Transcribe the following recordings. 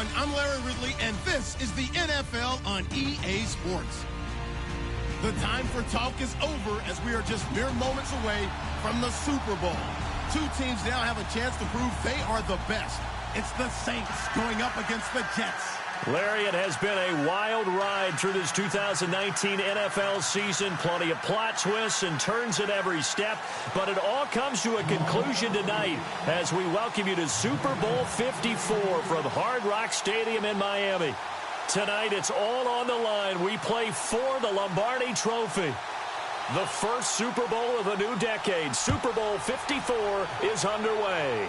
everyone. I'm Larry Ridley, and this is the NFL on EA Sports. The time for talk is over as we are just mere moments away from the Super Bowl. Two teams now have a chance to prove they are the best. It's the Saints going up against the Jets. Larry, it has been a wild ride through this 2019 NFL season. Plenty of plot twists and turns at every step. But it all comes to a conclusion tonight as we welcome you to Super Bowl 54 from Hard Rock Stadium in Miami. Tonight, it's all on the line. We play for the Lombardi Trophy. The first Super Bowl of the new decade, Super Bowl 54, is underway.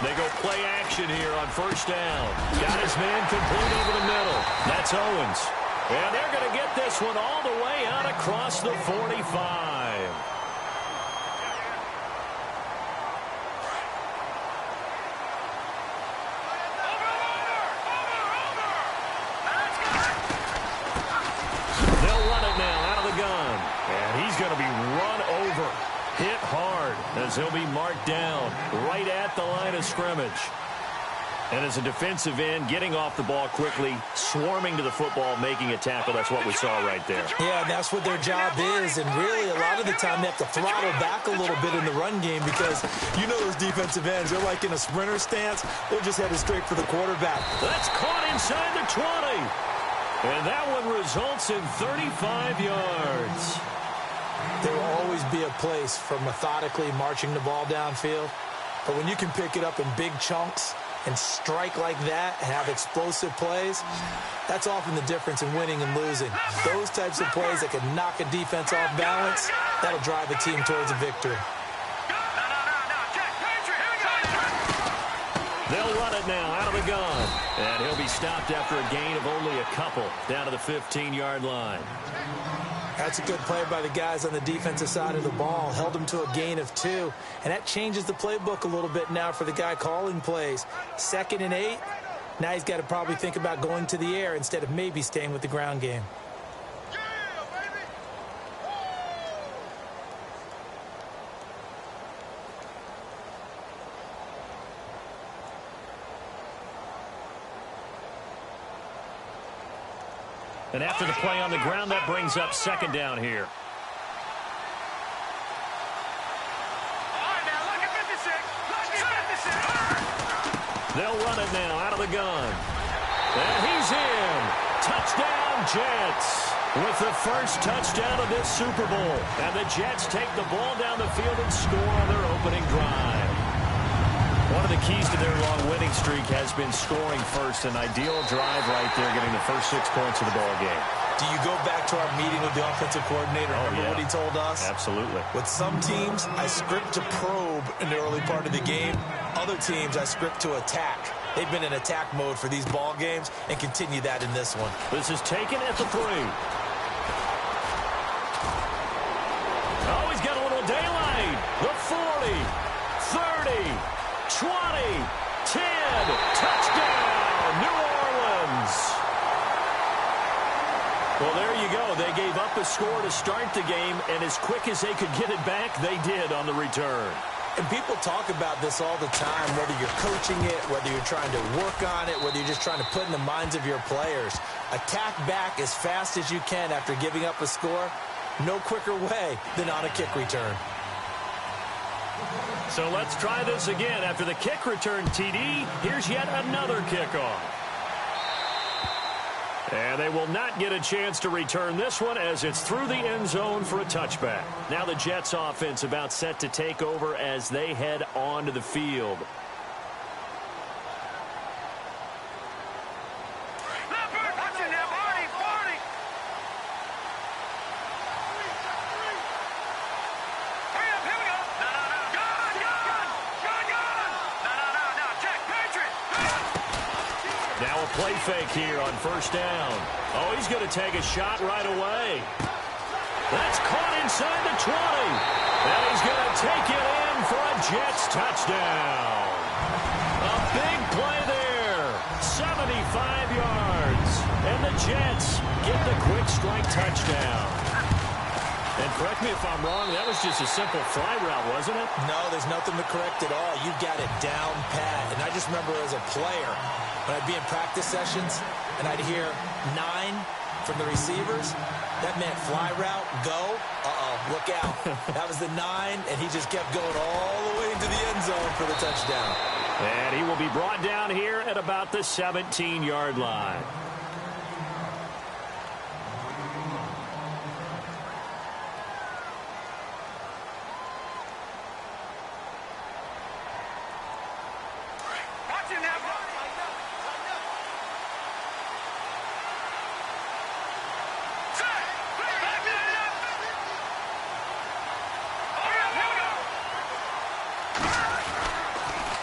They go play action here on first down. Got his man complete over the middle. That's Owens. And they're going to get this one all the way out across the 45. They'll run it now out of the gun. And he's going to be run over. Hit hard as he'll be marked down right at the line of scrimmage. And as a defensive end, getting off the ball quickly, swarming to the football, making a tackle. That's what we saw right there. Yeah, and that's what their job is. And really, a lot of the time, they have to throttle back a little bit in the run game because you know those defensive ends, they're like in a sprinter stance. They're just headed straight for the quarterback. That's caught inside the 20. And that one results in 35 yards. There will always be a place for methodically marching the ball downfield. But when you can pick it up in big chunks and strike like that and have explosive plays, that's often the difference in winning and losing. Those types of plays that can knock a defense off balance, that'll drive a team towards a victory. They'll run it now out of the gun. And he'll be stopped after a gain of only a couple down to the 15-yard line. That's a good play by the guys on the defensive side of the ball. Held them to a gain of 2. And that changes the playbook a little bit now for the guy calling plays. 2nd and 8. Now he's got to probably think about going to the air instead of maybe staying with the ground game. And after the play on the ground, that brings up 2nd down here. They'll run it now out of the gun. And he's in. Touchdown, Jets. With the first touchdown of this Super Bowl. And the Jets take the ball down the field and score on their opening drive. One of the keys to their long winning streak has been scoring first. An ideal drive right there, getting the first 6 points of the ball game. Do you go back to our meeting with the offensive coordinator? Remember what he told us? Absolutely. With some teams, I script to probe in the early part of the game. Other teams, I script to attack. They've been in attack mode for these ball games and continue that in this one. This is taken at the 3. Oh, he's got a little daylight. The 40, 30, 20, 10, touchdown, New Orleans. Well, there you go. They gave up a score to start the game, and as quick as they could get it back, they did on the return. And people talk about this all the time, whether you're coaching it, whether you're trying to work on it, whether you're just trying to put in the minds of your players. Attack back as fast as you can after giving up a score. No quicker way than on a kick return. So let's try this again. After the kick return TD, here's yet another kickoff. And they will not get a chance to return this one as it's through the end zone for a touchback. Now the Jets offense about set to take over as they head onto the field. play fake here on first down. Oh, he's going to take a shot right away. That's caught inside the 20. And he's going to take it in for a Jets touchdown. A big play there. 75 yards. And the Jets get the quick strike touchdown. And correct me if I'm wrong, that was just a simple fly route, wasn't it? No, there's nothing to correct at all. You got it down pat. And I just remember as a player, when I'd be in practice sessions and I'd hear 9 from the receivers, that meant fly route, go, look out. That was the 9, and he just kept going all the way into the end zone for the touchdown. And he will be brought down here at about the 17-yard line.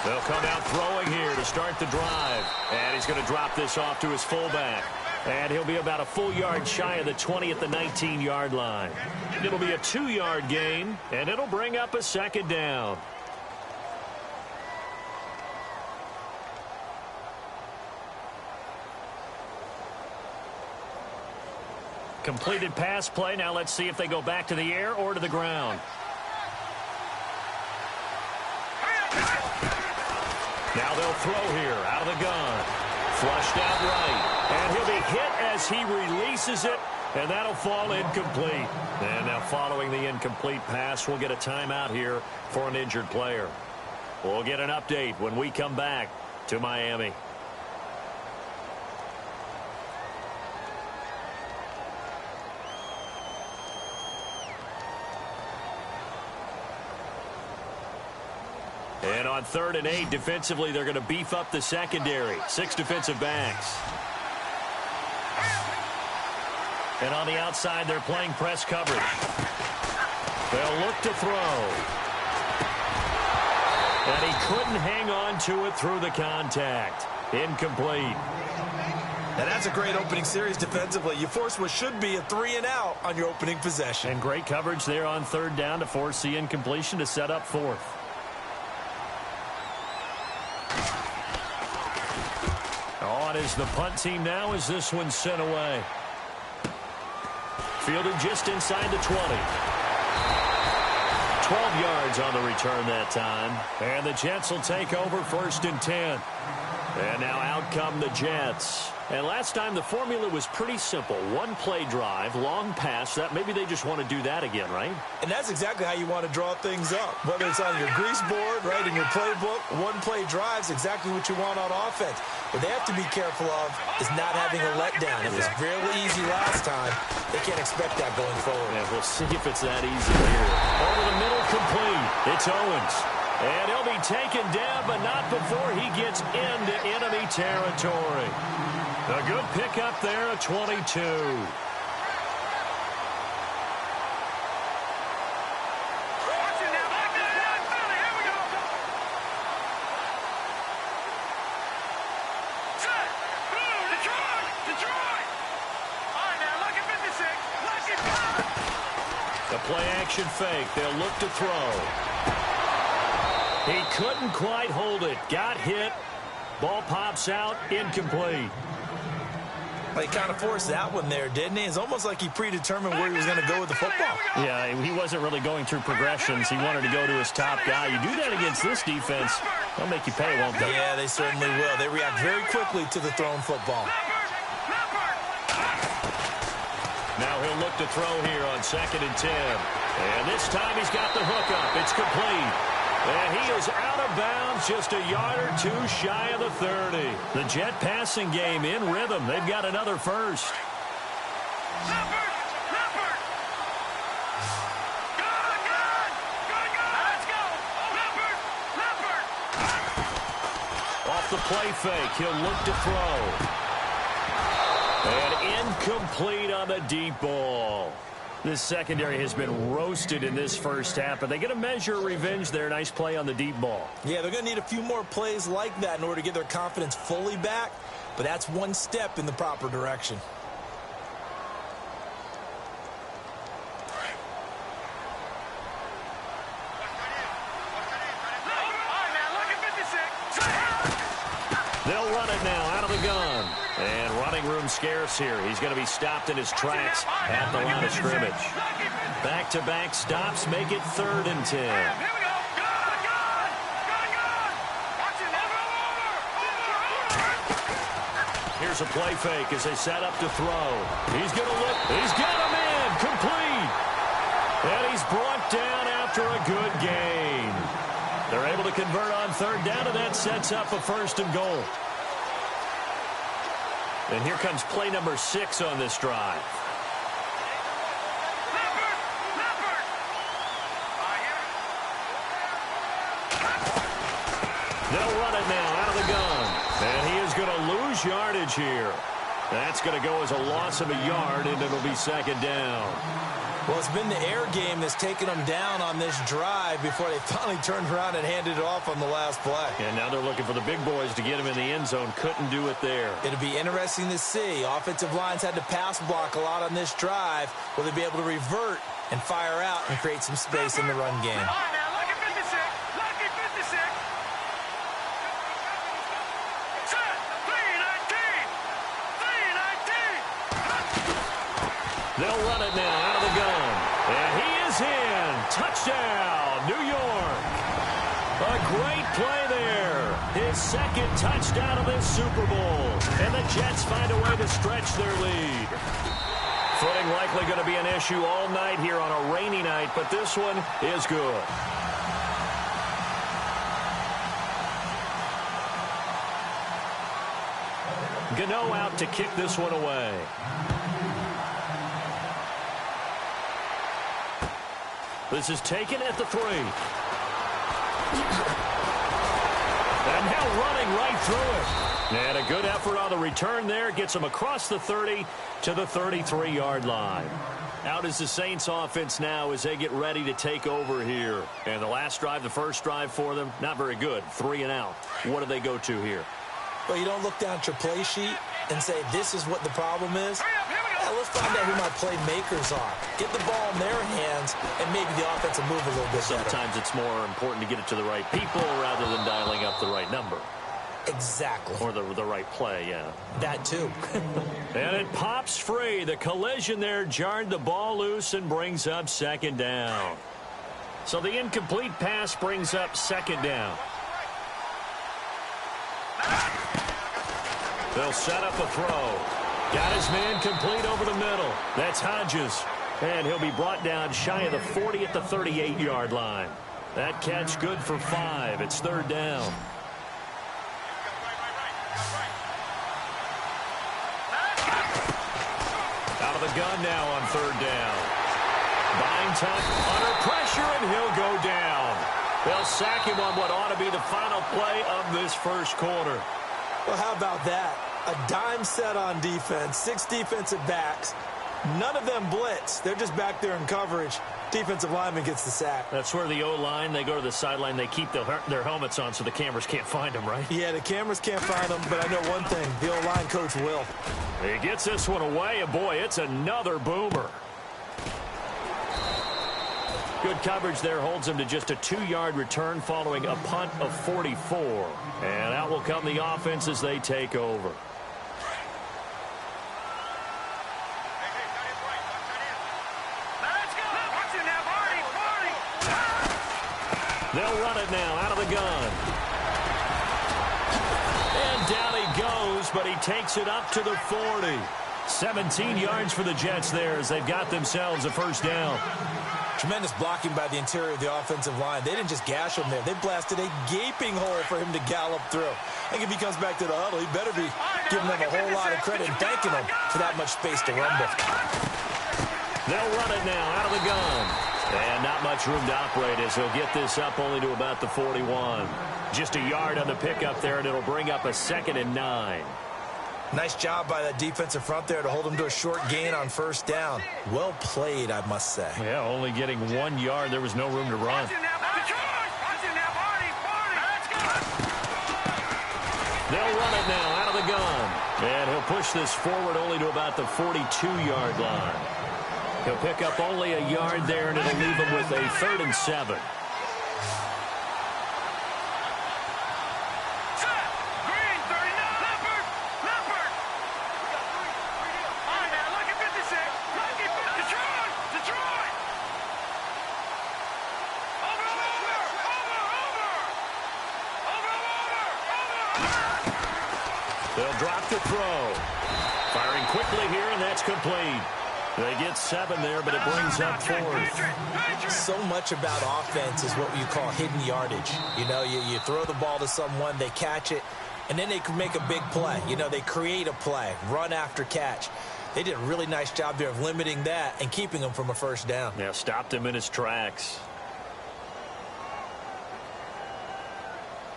They'll come out throwing here to start the drive. And he's going to drop this off to his fullback. And he'll be about a full yard shy of the 20 at the 19-yard line. It'll be a 2-yard gain, and it'll bring up a second down. Completed pass play. Now let's see if they go back to the air or to the ground. Now they'll throw here out of the gun. Flushed out right. And he'll be hit as he releases it. And that'll fall incomplete. And now following the incomplete pass, we'll get a timeout here for an injured player. We'll get an update when we come back to Miami. And on 3rd and 8, defensively, they're going to beef up the secondary. 6 defensive backs. And on the outside, they're playing press coverage. They'll look to throw. And he couldn't hang on to it through the contact. Incomplete. And that's a great opening series defensively. You force what should be a 3-and-out on your opening possession. And great coverage there on 3rd down to force the incompletion to set up 4th. On is the punt team now as this one's sent away. Fielded just inside the 20. 12 yards on the return that time. And the Jets will take over 1st and 10. And now out come the Jets. And last time the formula was pretty simple. 1-play drive, long pass. That maybe they just want to do that again, right? And that's exactly how you want to draw things up. Whether it's on your grease board, right, in your playbook, 1-play drive's exactly what you want on offense. What they have to be careful of is not having a letdown. It was really easy last time. They can't expect that going forward. Yeah, we'll see if it's that easy here. Over the middle, complete. It's Owens. And he'll be taken down, but not before he gets into enemy territory. A good pickup there at 22. The play-action fake. They'll look to throw. He couldn't quite hold it. Got hit. Ball pops out. Incomplete. Well, he kind of forced that one there, didn't he? It's almost like he predetermined where he was going to go with the football. Yeah, he wasn't really going through progressions. He wanted to go to his top guy. You do that against this defense, they'll make you pay, won't they? Yeah, they certainly will. They react very quickly to the thrown football. Now he'll look to throw here on 2nd and 10. And this time he's got the hookup. It's complete. And he is out of bounds just a yard or 2 shy of the 30. The Jet passing game in rhythm. They've got another first. Off the play fake, he'll look to throw. And incomplete on the deep ball. This secondary has been roasted in this first half, but they get a measure of revenge there. Nice play on the deep ball. Yeah, they're going to need a few more plays like that in order to get their confidence fully back. but that's one step in the proper direction. They'll run it now out of the gun. And running room scarce here. He's going to be stopped in his tracks at the line of scrimmage. Back-to-back stops make it 3rd and 10. Here's a play fake as they set up to throw. He's going to look. He's got him in. Complete. And he's brought down after a good gain. They're able to convert on 3rd down, and that sets up a 1st and goal. And here comes play number 6 on this drive. They'll run it now out of the gun. And he is going to lose yardage here. That's going to go as a loss of a yard, and it'll be 2nd down. Well, it's been the air game that's taken them down on this drive before they finally turned around and handed it off on the last play. And now they're looking for the big boys to get him in the end zone. Couldn't do it there. It'll be interesting to see. Offensive lines had to pass block a lot on this drive. Will they be able to revert and fire out and create some space in the run game? They'll run it now out of the gun. And he is in. Touchdown, New York. A great play there. His 2nd touchdown of this Super Bowl. And the Jets find a way to stretch their lead. Footing likely going to be an issue all night here on a rainy night, but this one is good. Gano out to kick this one away. This is taken at the 3. And now running right through it. And a good effort on the return there. Gets him across the 30 to the 33-yard line. Out is the Saints offense now as they get ready to take over here. And the last drive, the first drive for them, not very good. 3 and out. What do they go to here? Well, you don't look down at your play sheet and say, this is what the problem is. Let's find out who my playmakers are. Get the ball in their hands, and maybe the offense will move a little bit Sometimes better. it's more important to get it to the right people rather than dialing up the right number. Exactly. Or the right play, yeah. That too. And it pops free. The collision there jarred the ball loose and brings up 2nd down. So the incomplete pass brings up 2nd down. They'll set up a throw. Got his man complete over the middle. That's Hodges. And he'll be brought down shy of the 40 at the 38-yard line. That catch good for 5. It's 3rd down. Out of the gun now on 3rd down. Buying time under pressure, and he'll go down. They'll sack him on what ought to be the final play of this first quarter. Well, how about that? A dime set on defense, 6 defensive backs. None of them blitz. They're just back there in coverage. Defensive lineman gets the sack. That's where the O-line, they go to the sideline, they keep their helmets on so the cameras can't find them, right? Yeah, the cameras can't find them, but I know one thing. The O-line coach will. He gets this one away, and boy, it's another boomer. Good coverage there holds him to just a 2-yard return following a punt of 44. And out will come the offense as they take over. They'll run it now out of the gun. And down he goes, but he takes it up to the 40. 17 yards for the Jets there as they've got themselves a 1st down. Tremendous blocking by the interior of the offensive line. They didn't just gash him there. They blasted a gaping hole for him to gallop through. I think if he comes back to the huddle, he better be giving them a whole lot of credit and thanking them for that much space to rumble. They'll run it now out of the gun. And not much room to operate as he'll get this up only to about the 41. Just a yard on the pickup there, and it'll bring up a 2nd and 9. Nice job by that defensive front there to hold him to a short gain on 1st down. Well played, I must say. Yeah, only getting 1 yard. There was no room to run. They'll run it now out of the gun. push this forward only to about the 42-yard line. He'll pick up only a yard there, and it'll leave him with a 3rd and 7. They'll drop the throw. Firing quickly here, and that's complete. They get 7 there, but it brings up 4th. So much about offense is what you call hidden yardage. You know, you throw the ball to someone, they catch it, and then they can make a big play. You know, they create a play, run after catch. They did a really nice job there of limiting that and keeping him from a first down. Yeah, stopped him in his tracks.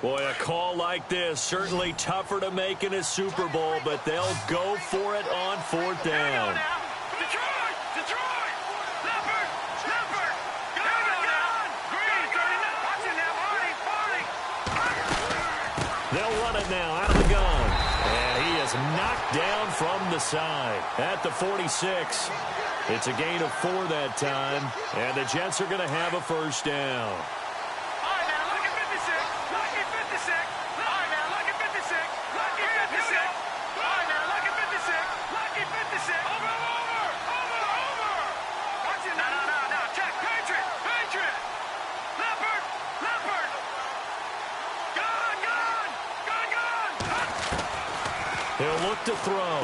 Boy, a call like this, certainly tougher to make in a Super Bowl, but they'll go for it on 4th down. They'll run it now out of the gun. And he is knocked down from the side at the 46. It's a gain of 4 that time, and the Jets are going to have a first down. He'll look to throw.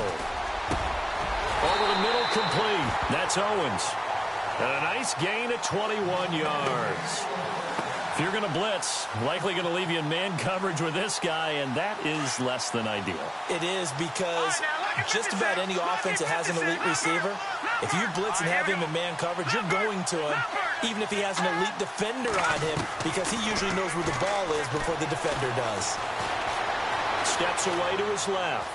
Over the middle, complete. That's Owens. And a nice gain at 21 yards. If you're going to blitz, likely going to leave you in man coverage with this guy, and that is less than ideal. It is, because just about any offense that has an elite receiver, if you blitz and have him in man coverage, you're going to him, even if he has an elite defender on him, because he usually knows where the ball is before the defender does. Steps away to his left.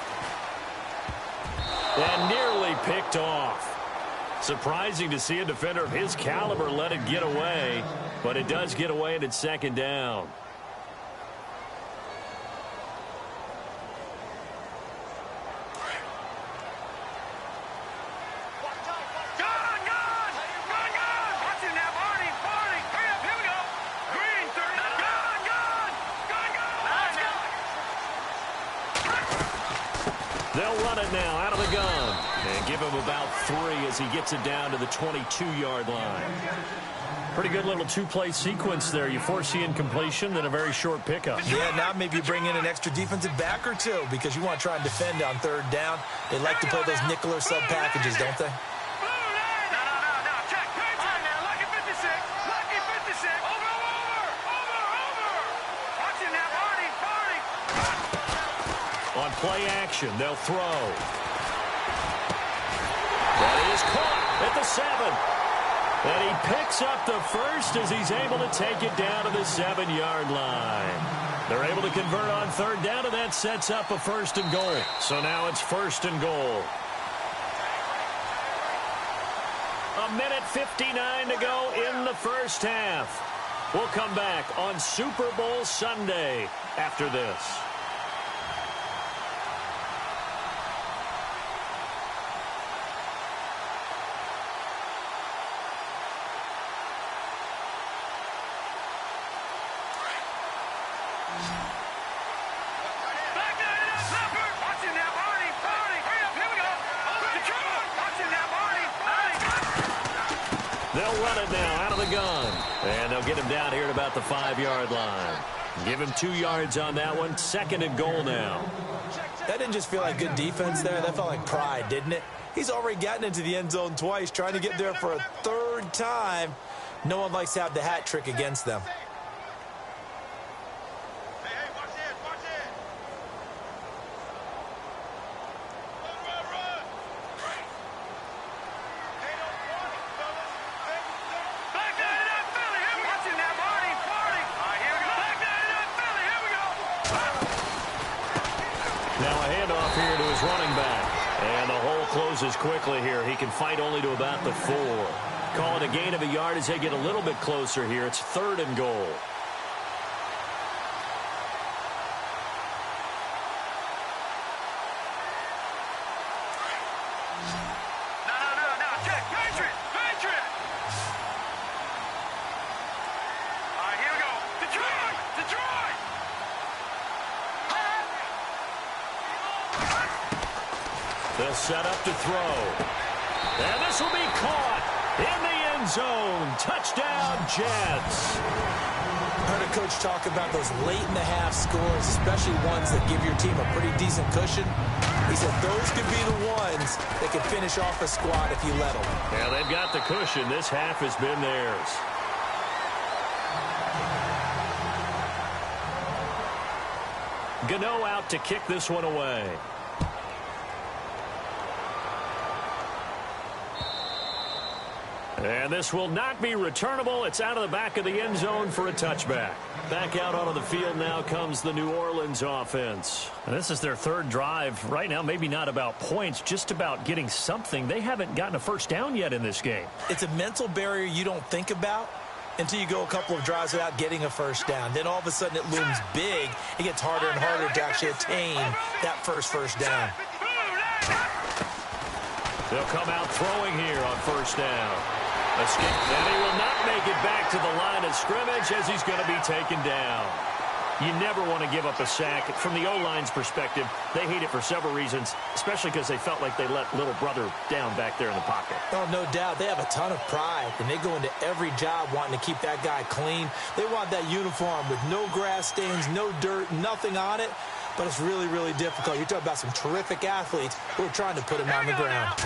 And nearly picked off. Surprising to see a defender of his caliber let it get away, but it does get away, and it's 2nd down. They'll run it now out of the gun and give him about 3 as he gets it down to the 22-yard line. Pretty good little 2-play sequence there. You force the incompletion, then a very short pickup. Yeah, now maybe you bring in an extra defensive back or 2 because you want to try and defend on 3rd down. They like to play those nickel or sub packages, don't they? On play action, they'll throw. That is caught at the 7. And he picks up the first as he's able to take it down to the 7-yard line. They're able to convert on 3rd down, and that sets up a 1st and goal. So now it's 1st and goal. 1:59 to go in the first half. We'll come back on Super Bowl Sunday after this. They'll run it now out of the gun. And they'll get him down here at about the 5-yard line. Give him 2 yards on that one. 2nd and goal now. That didn't just feel like good defense there. That felt like pride, didn't it? He's already gotten into the end zone twice, trying to get there for a 3rd time. No one likes to have the hat trick against them. Quickly here. He can fight only to about the 4. Call it a gain of a yard as they get a little bit closer here. It's 3rd and goal. They'll set up to throw. And this will be caught in the end zone. Touchdown, Jets. I heard a coach talk about those late-in-the-half scores, especially ones that give your team a pretty decent cushion. He said those could be the ones that could finish off a squad if you let them. Yeah, they've got the cushion. This half has been theirs. Gano out to kick this one away. And this will not be returnable. It's out of the back of the end zone for a touchback. Back out onto the field now comes the New Orleans offense. And this is their third drive. Right now, maybe not about points, just about getting something. They haven't gotten a first down yet in this game. It's a mental barrier you don't think about until you go a couple of drives without getting a first down. Then all of a sudden it looms big. It gets harder and harder to actually attain that first down. They'll come out throwing here on first down. Escape, and he will not make it back to the line of scrimmage as he's going to be taken down. You never want to give up a sack. From the O-line's perspective, they hate it for several reasons, especially because they felt like they let little brother down back there in the pocket. Oh, no doubt. They have a ton of pride, and they go into every job wanting to keep that guy clean. They want that uniform with no grass stains, no dirt, nothing on it. But it's really, really difficult. You're talking about some terrific athletes who are trying to put him on the ground.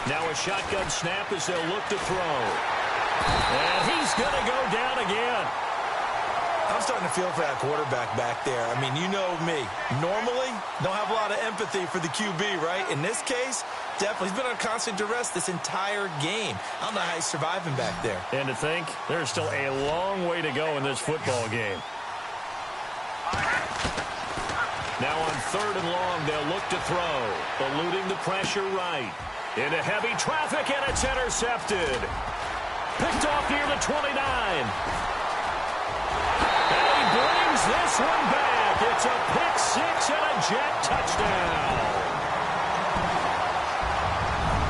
Now a shotgun snap as they'll look to throw. And he's going to go down again. I'm starting to feel for that quarterback back there. I mean, you know me. Normally, don't have a lot of empathy for the QB, right? In this case, definitely. He's been on constant duress this entire game. I don't know how he's surviving back there. And to think, there's still a long way to go in this football game. Now on third and long, they'll look to throw. Eluding the pressure right. Into heavy traffic, and it's intercepted. Picked off near the 29. And he brings this one back. It's a pick six and a Jet touchdown.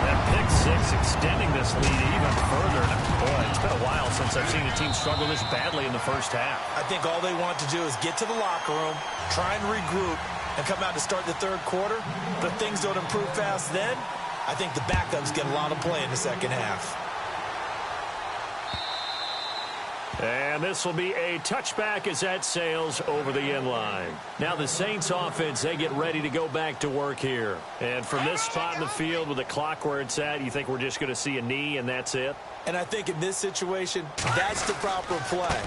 That pick six extending this lead even further. Boy, it's been a while since I've seen a team struggle this badly in the first half. I think all they want to do is get to the locker room, try and regroup, and come out to start the third quarter. But things don't improve fast then. I think the backups get a lot of play in the second half. And this will be a touchback as that sails over the end line. Now the Saints offense, they get ready to go back to work here. And from this spot in the field with the clock where it's at, you think we're just going to see a knee and that's it? And I think in this situation, that's the proper play.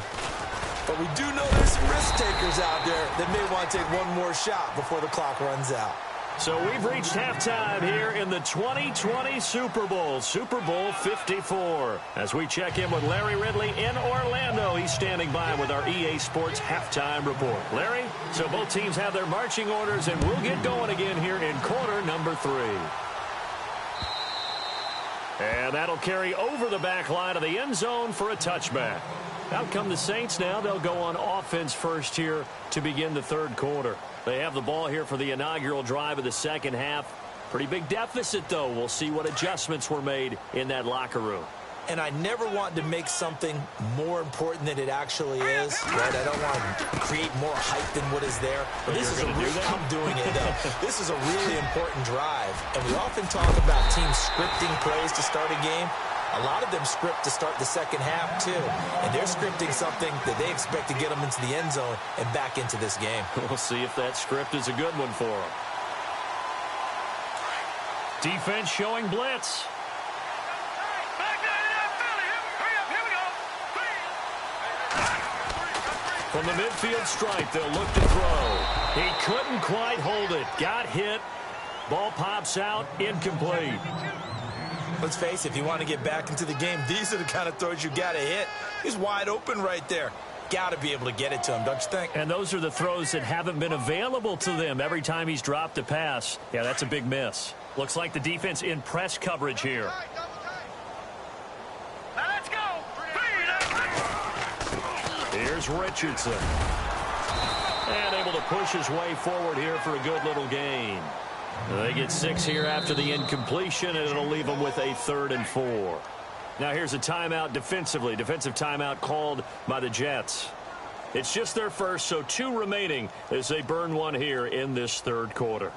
But we do know there's some risk takers out there that may want to take one more shot before the clock runs out. So we've reached halftime here in the 2020 Super Bowl, Super Bowl 54. As we check in with Larry Ridley in Orlando, he's standing by with our EA Sports halftime report. Larry, so both teams have their marching orders, and we'll get going again here in quarter number 3. And that'll carry over the back line of the end zone for a touchback. Out come the Saints now. They'll go on offense first here to begin the third quarter. They have the ball here for the inaugural drive of the second half. Pretty big deficit, though. We'll see what adjustments were made in that locker room. And I never want to make something more important than it actually is. Right? I don't want to create more hype than what is there. But this is I'm doing it, though. This is a really important drive. And we often talk about teams scripting plays to start a game. A lot of them script to start the second half, too. And they're scripting something that they expect to get them into the end zone and back into this game. We'll see if that script is a good one for them. Defense showing blitz. From the midfield stripe, they'll look to throw. He couldn't quite hold it. Got hit. Ball pops out. Incomplete. Let's face it, if you want to get back into the game, these are the kind of throws you got to hit. He's wide open right there. Got to be able to get it to him, don't you think? And those are the throws that haven't been available to them every time he's dropped a pass. Yeah, that's a big miss. Looks like the defense in press coverage here. Now let's go. Here's Richardson. And able to push his way forward here for a good little gain. They get 6 here after the incompletion, and it'll leave them with a 3rd and 4. Now here's a timeout defensively. Defensive timeout called by the Jets. It's just their first, so 2 remaining as they burn one here in this third quarter.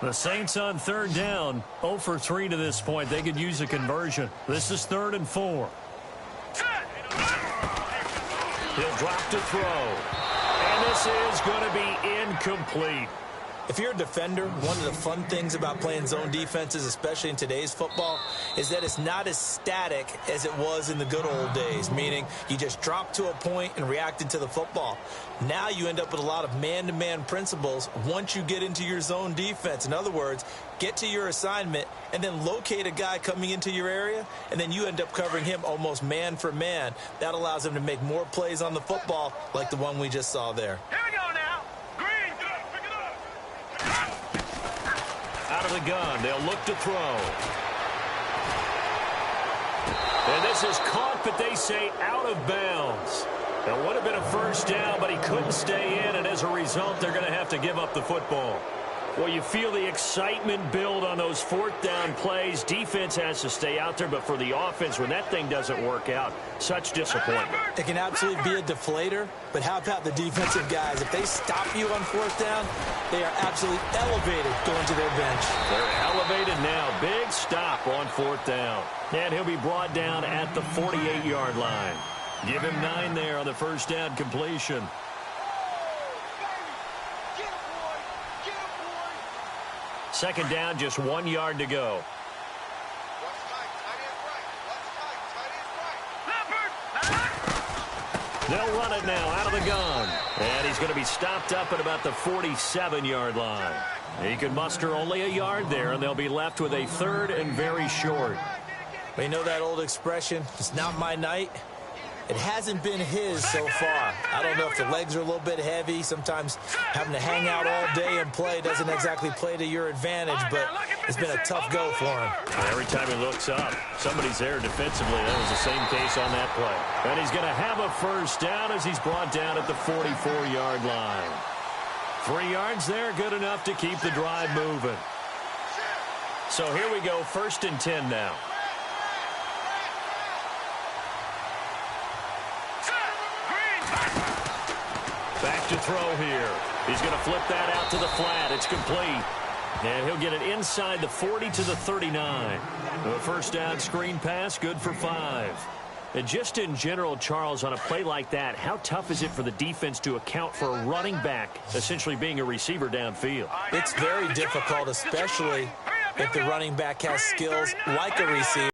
The Saints on third down, 0 for 3 to this point. They could use a conversion. This is 3rd and 4. He'll drop to throw. And this is going to be incomplete. If you're a defender, one of the fun things about playing zone defenses, especially in today's football, is that it's not as static as it was in the good old days, meaning you just drop to a point and reacted to the football. Now you end up with a lot of man-to-man principles once you get into your zone defense. In other words, get to your assignment and then locate a guy coming into your area, and then you end up covering him almost man for man. That allows him to make more plays on the football like the one we just saw there. Here we go now. Green, pick it up. Out of the gun, they'll look to throw. And this is caught, but they say out of bounds. That would have been a first down, but he couldn't stay in, and as a result, they're going to have to give up the football. Well, you feel the excitement build on those 4th down plays. Defense has to stay out there, but for the offense, when that thing doesn't work out, such disappointment. It can absolutely be a deflator, but how about the defensive guys? If they stop you on 4th down, they are absolutely elevated going to their bench. They're elevated now. Big stop on 4th down. And he'll be brought down at the 48-yard line. Give him 9 there on the first down completion. Second down, just 1 yard to go. They'll run it now out of the gun. And he's going to be stopped up at about the 47-yard line. He can muster only a yard there, and they'll be left with a 3rd and very short. Well, you know that old expression, it's not my night? It hasn't been his so far. I don't know if the legs are a little bit heavy. Sometimes having to hang out all day and play doesn't exactly play to your advantage, but it's been a tough go for him. Every time he looks up, somebody's there defensively. That was the same case on that play. And he's going to have a first down as he's brought down at the 44-yard line. 3 yards there, good enough to keep the drive moving. So here we go, 1st and 10 now. Back to throw here. He's going to flip that out to the flat. It's complete. And he'll get it inside the 40 to the 39. The first down screen pass, good for 5. And just in general, Charles, on a play like that, how tough is it for the defense to account for a running back essentially being a receiver downfield? It's very difficult, especially if the running back has skills like a receiver.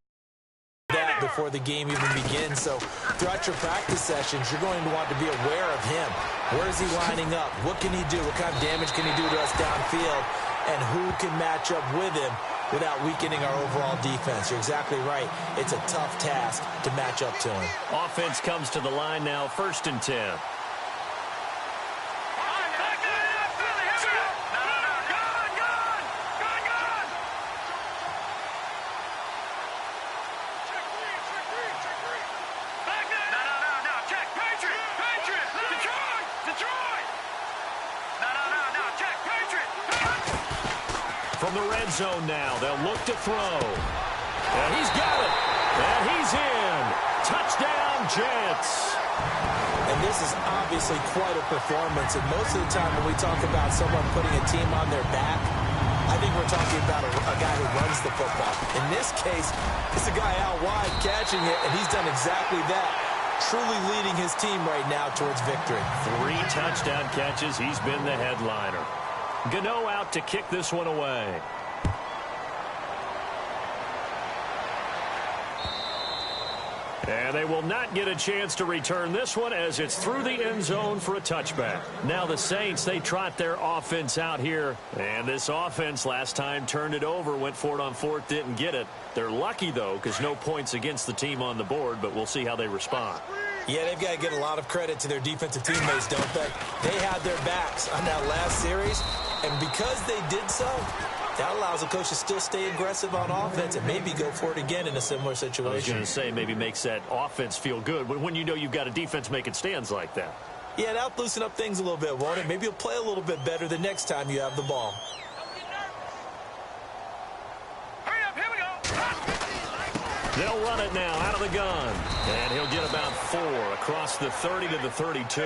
That before the game even begins. So throughout your practice sessions, you're going to want to be aware of him. Where is he lining up? What can he do? What kind of damage can he do to us downfield? And who can match up with him without weakening our overall defense? You're exactly right. It's a tough task to match up to him. Offense comes to the line now, 1st and 10. From the red zone now, they'll look to throw. And he's got it. And he's in. Touchdown, Jets. And this is obviously quite a performance. And most of the time when we talk about someone putting a team on their back, I think we're talking about a guy who runs the football. In this case, it's a guy out wide catching it, and he's done exactly that. Truly leading his team right now towards victory. 3 touchdown catches. He's been the headliner. Gano out to kick this one away. And they will not get a chance to return this one as it's through the end zone for a touchback. Now the Saints, they trot their offense out here. And this offense last time turned it over, went for it on 4th, didn't get it. They're lucky, though, because no points against the team on the board, but we'll see how they respond. Yeah, they've got to get a lot of credit to their defensive teammates, don't they? They had their backs on that last series, and because they did so, That allows the coach to still stay aggressive on offense and maybe go for it again in a similar situation. I was going to say maybe makes that offense feel good when you know you've got a defense making stands like that. Yeah, that'll loosen up things a little bit, won't it? Maybe you'll play a little bit better the next time you have the ball. Hurry up, here we go. They'll run it now out of the gun. And he'll get about 4 across the 30 to the 32.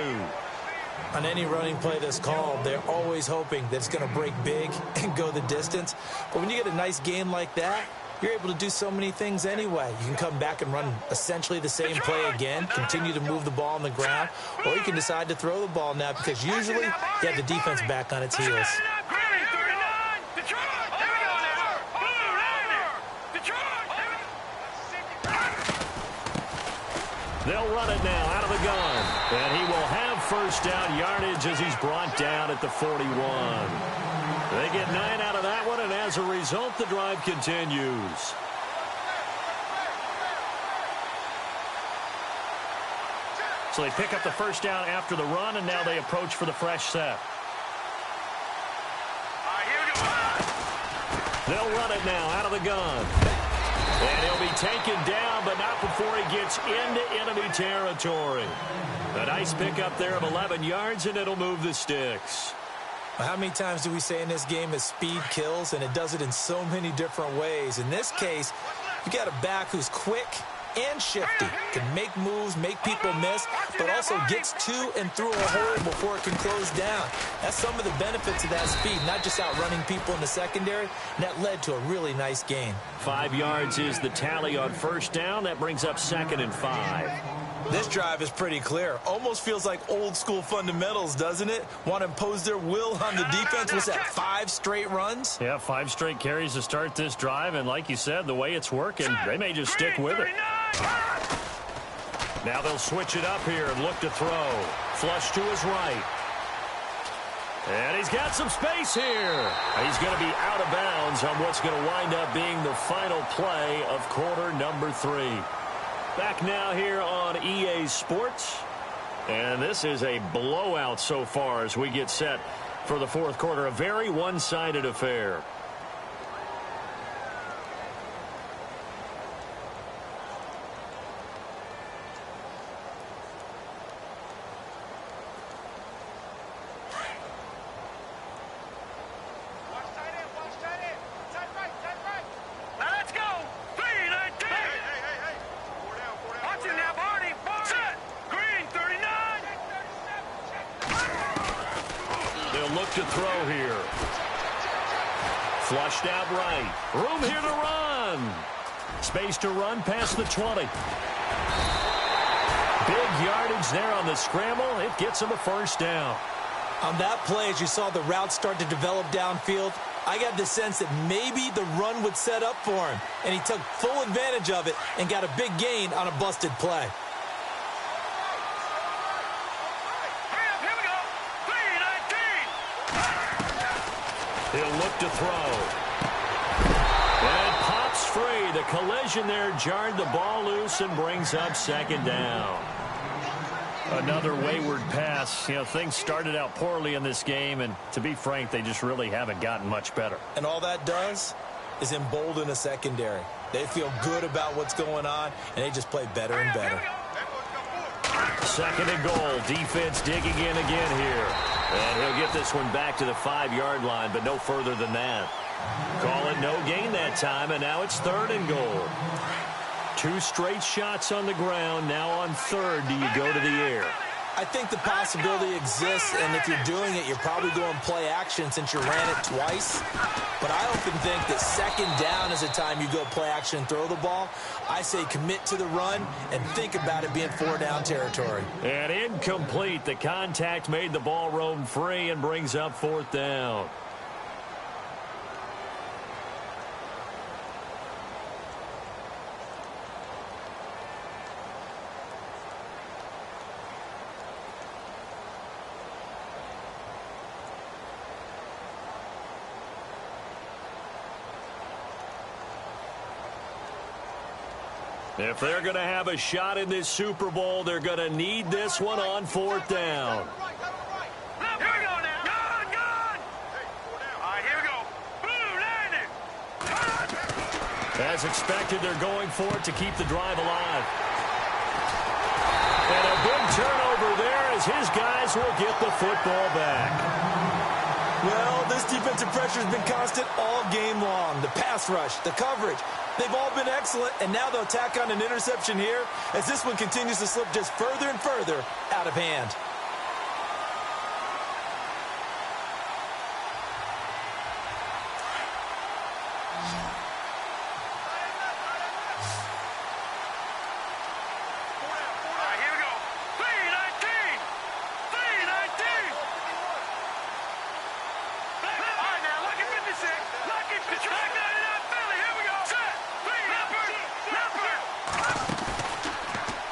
On any running play that's called, they're always hoping that it's going to break big and go the distance. But when you get a nice game like that, you're able to do so many things anyway. You can come back and run essentially the same play again, continue to move the ball on the ground, or you can decide to throw the ball now because usually you have the defense back on its heels. They'll run it now out of the gun. And he will have first down yardage as he's brought down at the 41. They get 9 out of that one, and as a result, the drive continues. So they pick up the first down after the run, and now they approach for the fresh set. They'll run it now out of the gun. And he'll be taken down, but not before he gets into enemy territory. A nice pickup there of 11 yards, and it'll move the sticks. How many times do we say in this game that speed kills, and it does it in so many different ways? In this case, you got a back who's quick and shifty, can make moves, make people miss, but also gets to and through a hole before it can close down. That's some of the benefits of that speed, not just outrunning people in the secondary, and that led to a really nice gain. 5 yards is the tally on first down. That brings up 2nd and 5. This drive is pretty clear. Almost feels like old school fundamentals, doesn't it? Want to impose their will on the defense. Was that 5 straight runs? Yeah, 5 straight carries to start this drive, and like you said, the way it's working, they may just stick with it. Now they'll switch it up here and look to throw. Flush to his right. And he's got some space here. He's going to be out of bounds on what's going to wind up being the final play of quarter number 3. Back now here on EA Sports. And this is a blowout so far as we get set for the fourth quarter. A very one-sided affair. To throw here. Flushed out right. Room here to run. Space to run past the 20. Big yardage there on the scramble. It gets him a first down. On that play, as you saw the route start to develop downfield, I got the sense that maybe the run would set up for him, and he took full advantage of it and got a big gain on a busted play. He'll look to throw. And pops free. The collision there jarred the ball loose and brings up 2nd down. Another wayward pass. You know, things started out poorly in this game, and to be frank, they just really haven't gotten much better. And all that does is embolden a secondary. They feel good about what's going on, and they just play better and better. 2nd and goal. Defense digging in again here. And he'll get this one back to the 5-yard line, but no further than that. Call it no gain that time, and now it's 3rd and goal. 2 straight shots on the ground. Now on 3rd, do you go to the air? I think the possibility exists, and if you're doing it, you're probably going play action since you ran it twice. But I often think that 2nd down is the time you go play action and throw the ball. I say commit to the run and think about it being 4-down territory. And incomplete. The contact made the ball roam free and brings up 4th down. If they're going to have a shot in this Super Bowl, they're going to need this one on 4th down. Here we go now. Gun! All right, here we go. Blue, line As expected, they're going for it to keep the drive alive. And a big turnover there as his guys will get the football back. Well, this defensive pressure has been constant all game long. The pass rush, the coverage, they've all been excellent, and now they'll tack on an interception here as this one continues to slip just further and further out of hand.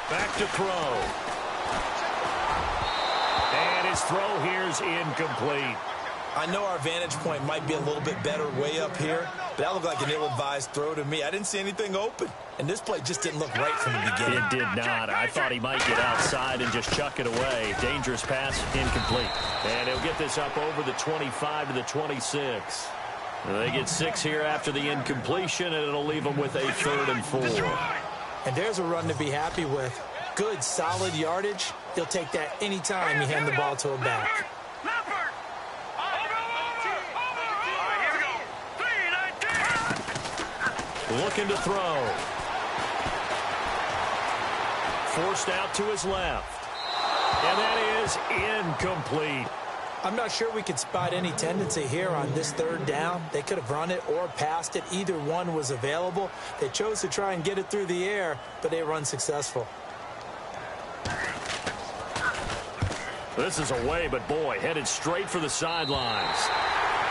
Back to throw. And his throw here's incomplete. I know our vantage point might be a little bit better way up here, but that looked like an ill-advised throw to me. I didn't see anything open, and this play just didn't look right from the beginning. It did not. I thought he might get outside and just chuck it away. Dangerous pass, incomplete. And he'll get this up over the 25 to the 26. They get 6 here after the incompletion, and it'll leave them with a 3rd and 4. And there's a run to be happy with. Good, solid yardage. He'll take that anytime you hand the ball to a back. Looking to throw. Forced out to his left. And that is incomplete. I'm not sure we could spot any tendency here on this 3rd down. They could have run it or passed it. Either one was available. They chose to try and get it through the air, but they were unsuccessful. This is away, but boy, headed straight for the sidelines.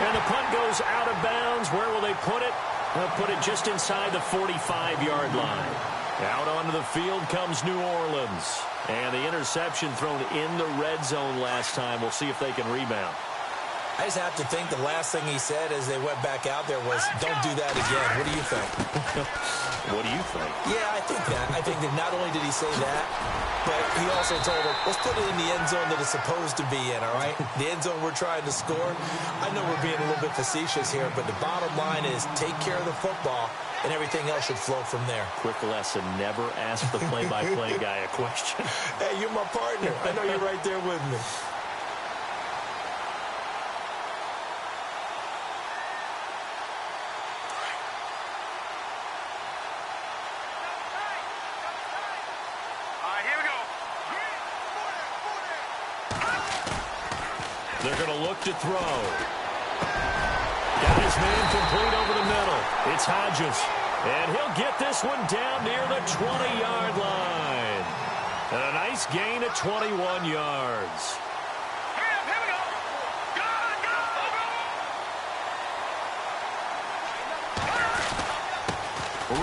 And the punt goes out of bounds. Where will they put it? They'll put it just inside the 45-yard line. Out onto the field comes New Orleans. And the interception thrown in the red zone last time. We'll see if they can rebound. I just have to think the last thing he said as they went back out there was, don't do that again. What do you think? What do you think? Yeah, I think that. I think that not only did he say that, but he also told them, let's put it in the end zone that it's supposed to be in, all right? The end zone we're trying to score. I know we're being a little bit facetious here, but the bottom line is take care of the football, and everything else should flow from there. Quick lesson, never ask the play-by-play guy a question. Hey, you're my partner. I know you're right there with me. They're going to look to throw. Got his man complete over the middle. It's Hodges. And he'll get this one down near the 20-yard line. And a nice gain of 21 yards. Here we go.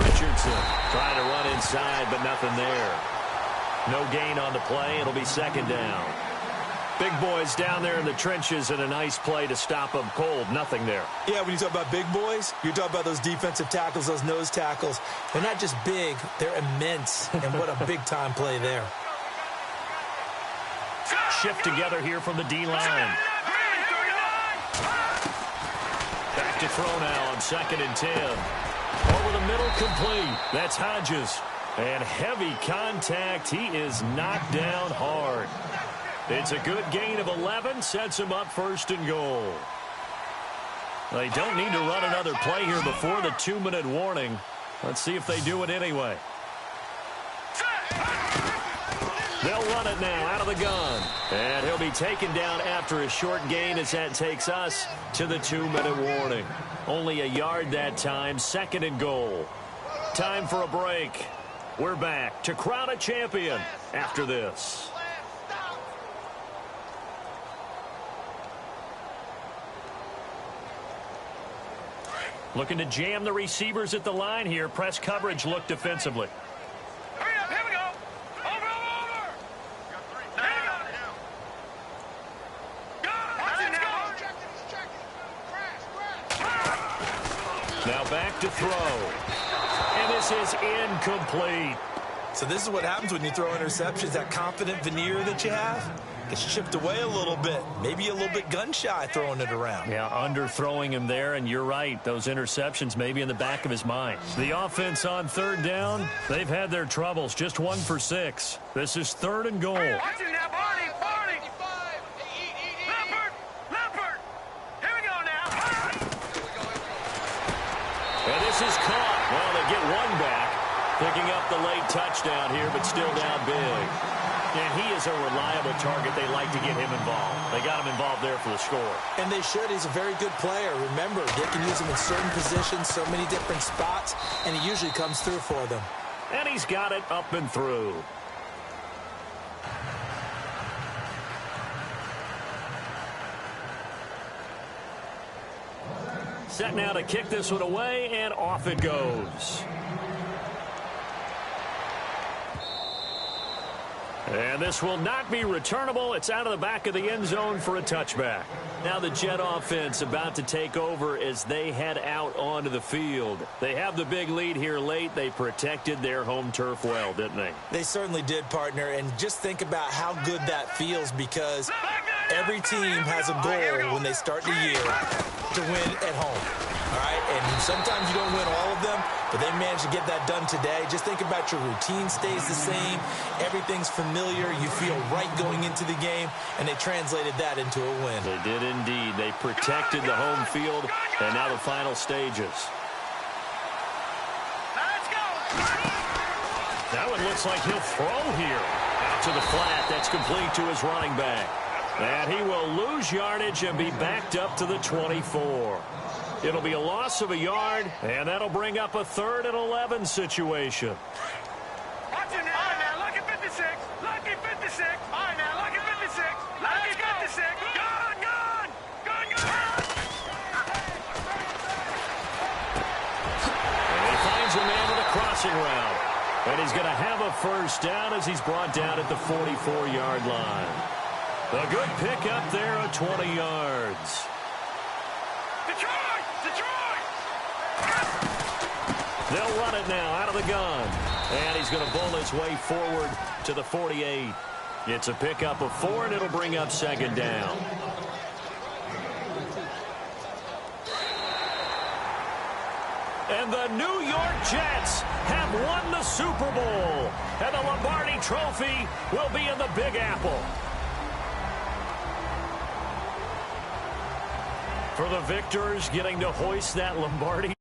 Richardson trying to run inside, but nothing there. No gain on the play. It'll be 2nd down. Big boys down there in the trenches, and a nice play to stop them cold. Nothing there. Yeah, when you talk about big boys, you're talking about those defensive tackles, those nose tackles. They're not just big, they're immense. And what a big-time play there. Shift together here from the D-line. Back to throw now on 2nd and 10. Over the middle, complete. That's Hodges. And heavy contact. He is knocked down hard. It's a good gain of 11, sets him up 1st and goal. They don't need to run another play here before the 2-minute warning. Let's see if they do it anyway. They'll run it now out of the gun. And he'll be taken down after a short gain as that takes us to the 2-minute warning. Only a yard that time, 2nd and goal. Time for a break. We're back to crown a champion after this. Looking to jam the receivers at the line here. Press coverage look defensively. Hurry up, here we go. Over. Now back to throw. And this is incomplete. So this is what happens when you throw interceptions, that confident veneer that you have. It's chipped away a little bit. Maybe a little bit gun-shy throwing it around. Yeah, underthrowing him there, and you're right. Those interceptions may be in the back of his mind. The offense on third down, they've had their troubles. Just 1 for 6. This is 3rd and goal. Watch it now, Barney. Leopard. Here we go now. And this is caught. Well, they get one back, picking up the late touchdown here, but still down big. And he is a reliable target. They like to get him involved. They got him involved there for the score. And they should. He's a very good player. Remember, they can use him in certain positions, so many different spots, and he usually comes through for them. And he's got it up and through. Set now to kick this one away, and off it goes. And this will not be returnable. It's out of the back of the end zone for a touchback. Now the Jet offense about to take over as they head out onto the field. They have the big lead here late. They protected their home turf well, didn't they? They certainly did, partner. And just think about how good that feels, because every team has a goal when they start the year to win at home. All right, and sometimes you don't win all of them, but they managed to get that done today. Just think about your routine stays the same. Everything's familiar. You feel right going into the game, and they translated that into a win. They did indeed. They protected the home field, and now the final stages. Let's go. That one looks like he'll throw here. Out to the flat. That's complete to his running back. And he will lose yardage and be backed up to the 24. It'll be a loss of a yard, and that'll bring up a 3rd and 11 situation. Watch it now. All right, now, lucky 56. Lucky 56. All right, now, lucky 56. Lucky 56. Gone. And he finds a man with a crossing route. And he's going to have a first down as he's brought down at the 44-yard line. A good pickup there at 20 yards. They'll run it now out of the gun. And he's going to bowl his way forward to the 48. It's a pickup of 4, and it'll bring up 2nd down. And the New York Jets have won the Super Bowl. And the Lombardi Trophy will be in the Big Apple. For the victors, getting to hoist that Lombardi